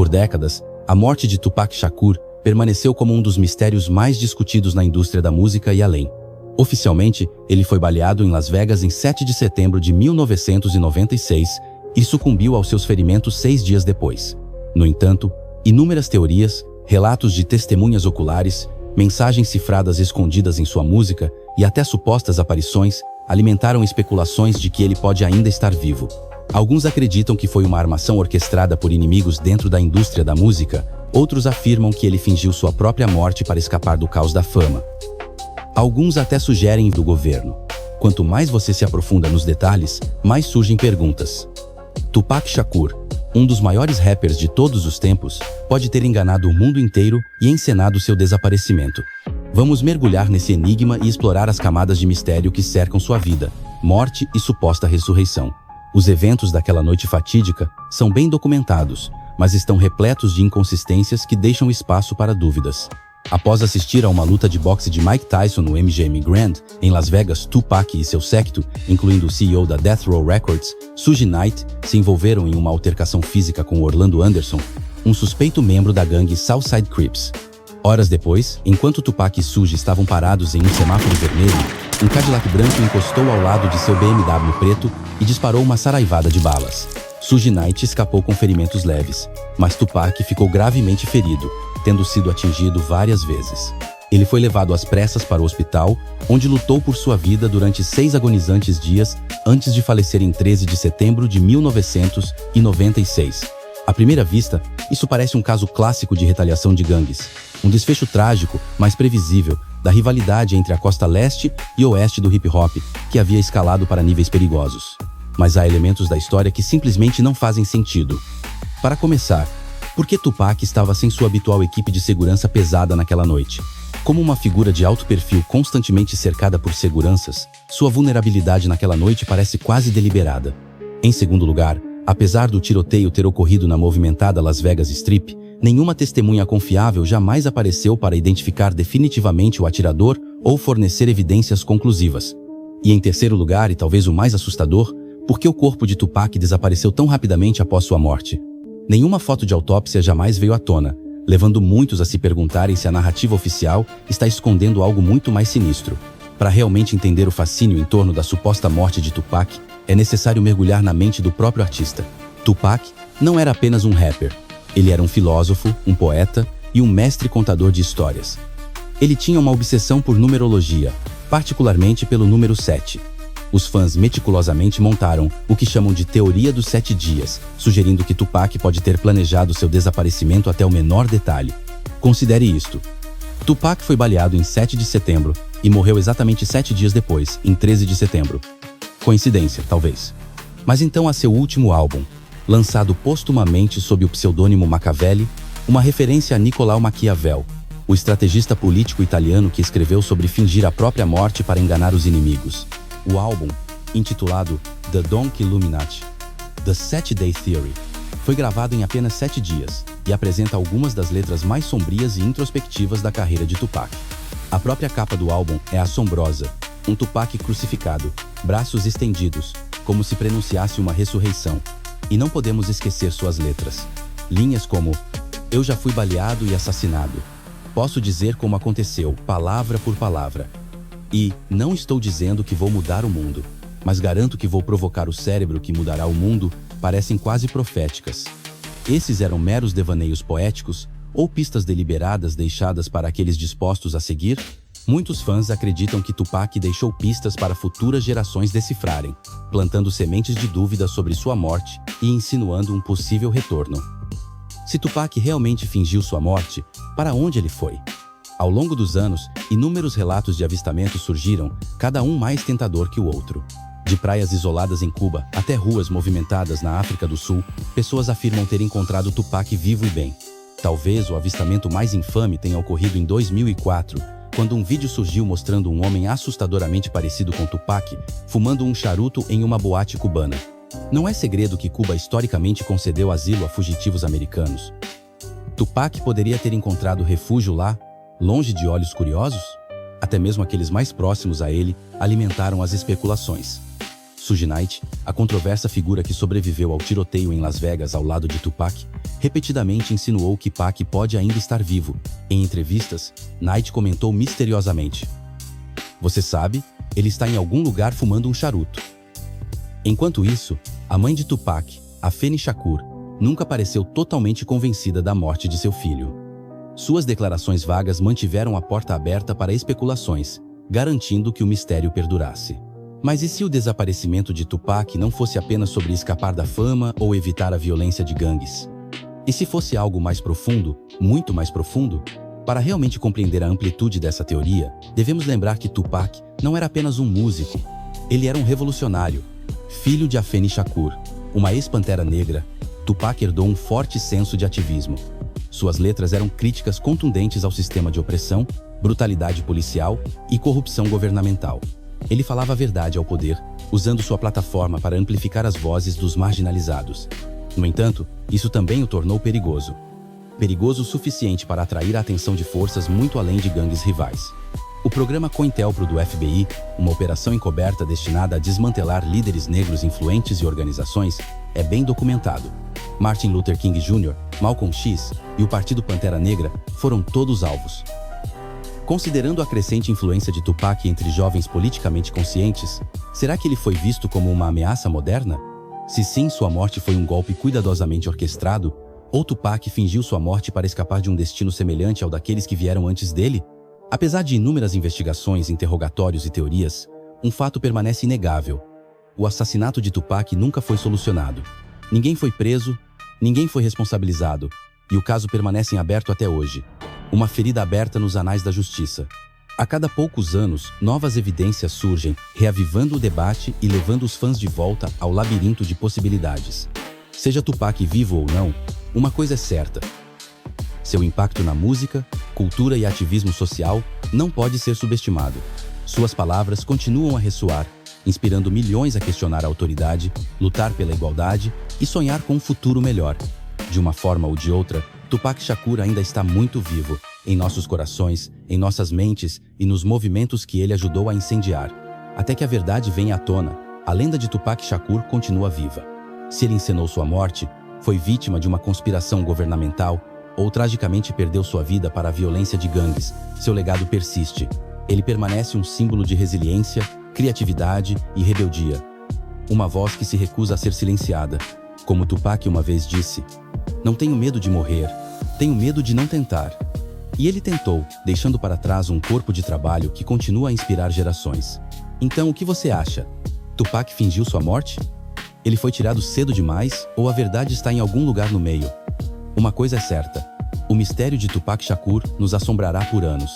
Por décadas, a morte de Tupac Shakur permaneceu como um dos mistérios mais discutidos na indústria da música e além. Oficialmente, ele foi baleado em Las Vegas em 7 de setembro de 1996 e sucumbiu aos seus ferimentos 6 dias depois. No entanto, inúmeras teorias, relatos de testemunhas oculares, mensagens cifradas escondidas em sua música e até supostas aparições alimentaram especulações de que ele pode ainda estar vivo. Alguns acreditam que foi uma armação orquestrada por inimigos dentro da indústria da música, outros afirmam que ele fingiu sua própria morte para escapar do caos da fama. Alguns até sugerem do governo. Quanto mais você se aprofunda nos detalhes, mais surgem perguntas. Tupac Shakur, um dos maiores rappers de todos os tempos, pode ter enganado o mundo inteiro e encenado seu desaparecimento. Vamos mergulhar nesse enigma e explorar as camadas de mistério que cercam sua vida, morte e suposta ressurreição. Os eventos daquela noite fatídica são bem documentados, mas estão repletos de inconsistências que deixam espaço para dúvidas. Após assistir a uma luta de boxe de Mike Tyson no MGM Grand, em Las Vegas, Tupac e seu séquito, incluindo o CEO da Death Row Records, Suge Knight, se envolveram em uma altercação física com Orlando Anderson, um suspeito membro da gangue Southside Crips. Horas depois, enquanto Tupac e Suge estavam parados em um semáforo vermelho, um Cadillac branco encostou ao lado de seu BMW preto e disparou uma saraivada de balas. Suge Knight escapou com ferimentos leves, mas Tupac ficou gravemente ferido, tendo sido atingido várias vezes. Ele foi levado às pressas para o hospital, onde lutou por sua vida durante 6 agonizantes dias antes de falecer em 13 de setembro de 1996. À primeira vista, isso parece um caso clássico de retaliação de gangues, um desfecho trágico, mas previsível, da rivalidade entre a costa leste e oeste do hip-hop, que havia escalado para níveis perigosos. Mas há elementos da história que simplesmente não fazem sentido. Para começar, por que Tupac estava sem sua habitual equipe de segurança pesada naquela noite? Como uma figura de alto perfil constantemente cercada por seguranças, sua vulnerabilidade naquela noite parece quase deliberada. Em segundo lugar, apesar do tiroteio ter ocorrido na movimentada Las Vegas Strip, nenhuma testemunha confiável jamais apareceu para identificar definitivamente o atirador ou fornecer evidências conclusivas. E em terceiro lugar, e talvez o mais assustador, por que o corpo de Tupac desapareceu tão rapidamente após sua morte? Nenhuma foto de autópsia jamais veio à tona, levando muitos a se perguntarem se a narrativa oficial está escondendo algo muito mais sinistro. Para realmente entender o fascínio em torno da suposta morte de Tupac, é necessário mergulhar na mente do próprio artista. Tupac não era apenas um rapper. Ele era um filósofo, um poeta e um mestre contador de histórias. Ele tinha uma obsessão por numerologia, particularmente pelo número 7. Os fãs meticulosamente montaram o que chamam de Teoria dos 7 Dias, sugerindo que Tupac pode ter planejado seu desaparecimento até o menor detalhe. Considere isto. Tupac foi baleado em 7 de setembro e morreu exatamente 7 dias depois, em 13 de setembro. Coincidência, talvez. Mas então há seu último álbum, lançado postumamente sob o pseudônimo Machiavelli, uma referência a Nicolau Maquiavel, o estrategista político italiano que escreveu sobre fingir a própria morte para enganar os inimigos. O álbum, intitulado The Donkey Illuminati, The 7-Day Theory, foi gravado em apenas 7 dias e apresenta algumas das letras mais sombrias e introspectivas da carreira de Tupac. A própria capa do álbum é assombrosa, um Tupac crucificado, braços estendidos, como se prenunciasse uma ressurreição. E não podemos esquecer suas letras. Linhas como: eu já fui baleado e assassinado. Posso dizer como aconteceu, palavra por palavra. E não estou dizendo que vou mudar o mundo, mas garanto que vou provocar o cérebro que mudará o mundo, parecem quase proféticas. Esses eram meros devaneios poéticos ou pistas deliberadas deixadas para aqueles dispostos a seguir? Muitos fãs acreditam que Tupac deixou pistas para futuras gerações decifrarem, plantando sementes de dúvida sobre sua morte e insinuando um possível retorno. Se Tupac realmente fingiu sua morte, para onde ele foi? Ao longo dos anos, inúmeros relatos de avistamentos surgiram, cada um mais tentador que o outro. De praias isoladas em Cuba até ruas movimentadas na África do Sul, pessoas afirmam ter encontrado Tupac vivo e bem. Talvez o avistamento mais infame tenha ocorrido em 2004, quando um vídeo surgiu mostrando um homem assustadoramente parecido com Tupac, fumando um charuto em uma boate cubana. Não é segredo que Cuba historicamente concedeu asilo a fugitivos americanos. Tupac poderia ter encontrado refúgio lá, longe de olhos curiosos? Até mesmo aqueles mais próximos a ele alimentaram as especulações. Suge Knight, a controversa figura que sobreviveu ao tiroteio em Las Vegas ao lado de Tupac, repetidamente insinuou que Pac pode ainda estar vivo. Em entrevistas, Knight comentou misteriosamente: "Você sabe, ele está em algum lugar fumando um charuto." Enquanto isso, a mãe de Tupac, Afeni Shakur, nunca pareceu totalmente convencida da morte de seu filho. Suas declarações vagas mantiveram a porta aberta para especulações, garantindo que o mistério perdurasse. Mas e se o desaparecimento de Tupac não fosse apenas sobre escapar da fama ou evitar a violência de gangues? E se fosse algo mais profundo, muito mais profundo? Para realmente compreender a amplitude dessa teoria, devemos lembrar que Tupac não era apenas um músico. Ele era um revolucionário. Filho de Afeni Shakur, uma ex-pantera negra, Tupac herdou um forte senso de ativismo. Suas letras eram críticas contundentes ao sistema de opressão, brutalidade policial e corrupção governamental. Ele falava a verdade ao poder, usando sua plataforma para amplificar as vozes dos marginalizados. No entanto, isso também o tornou perigoso. Perigoso o suficiente para atrair a atenção de forças muito além de gangues rivais. O programa COINTELPRO do FBI, uma operação encoberta destinada a desmantelar líderes negros influentes e organizações, é bem documentado. Martin Luther King Jr., Malcolm X e o Partido Pantera Negra foram todos alvos. Considerando a crescente influência de Tupac entre jovens politicamente conscientes, será que ele foi visto como uma ameaça moderna? Se sim, sua morte foi um golpe cuidadosamente orquestrado, ou Tupac fingiu sua morte para escapar de um destino semelhante ao daqueles que vieram antes dele? Apesar de inúmeras investigações, interrogatórios e teorias, um fato permanece inegável. O assassinato de Tupac nunca foi solucionado. Ninguém foi preso, ninguém foi responsabilizado, e o caso permanece em aberto até hoje. Uma ferida aberta nos anais da justiça. A cada poucos anos, novas evidências surgem, reavivando o debate e levando os fãs de volta ao labirinto de possibilidades. Seja Tupac vivo ou não, uma coisa é certa: seu impacto na música, cultura e ativismo social não pode ser subestimado. Suas palavras continuam a ressoar, inspirando milhões a questionar a autoridade, lutar pela igualdade e sonhar com um futuro melhor. De uma forma ou de outra, Tupac Shakur ainda está muito vivo, em nossos corações, em nossas mentes e nos movimentos que ele ajudou a incendiar. Até que a verdade venha à tona, a lenda de Tupac Shakur continua viva. Se ele encenou sua morte, foi vítima de uma conspiração governamental ou tragicamente perdeu sua vida para a violência de gangues, seu legado persiste. Ele permanece um símbolo de resiliência, criatividade e rebeldia. Uma voz que se recusa a ser silenciada. Como Tupac uma vez disse: "Não tenho medo de morrer, tenho medo de não tentar." E ele tentou, deixando para trás um corpo de trabalho que continua a inspirar gerações. Então, o que você acha? Tupac fingiu sua morte? Ele foi tirado cedo demais ou a verdade está em algum lugar no meio? Uma coisa é certa: o mistério de Tupac Shakur nos assombrará por anos.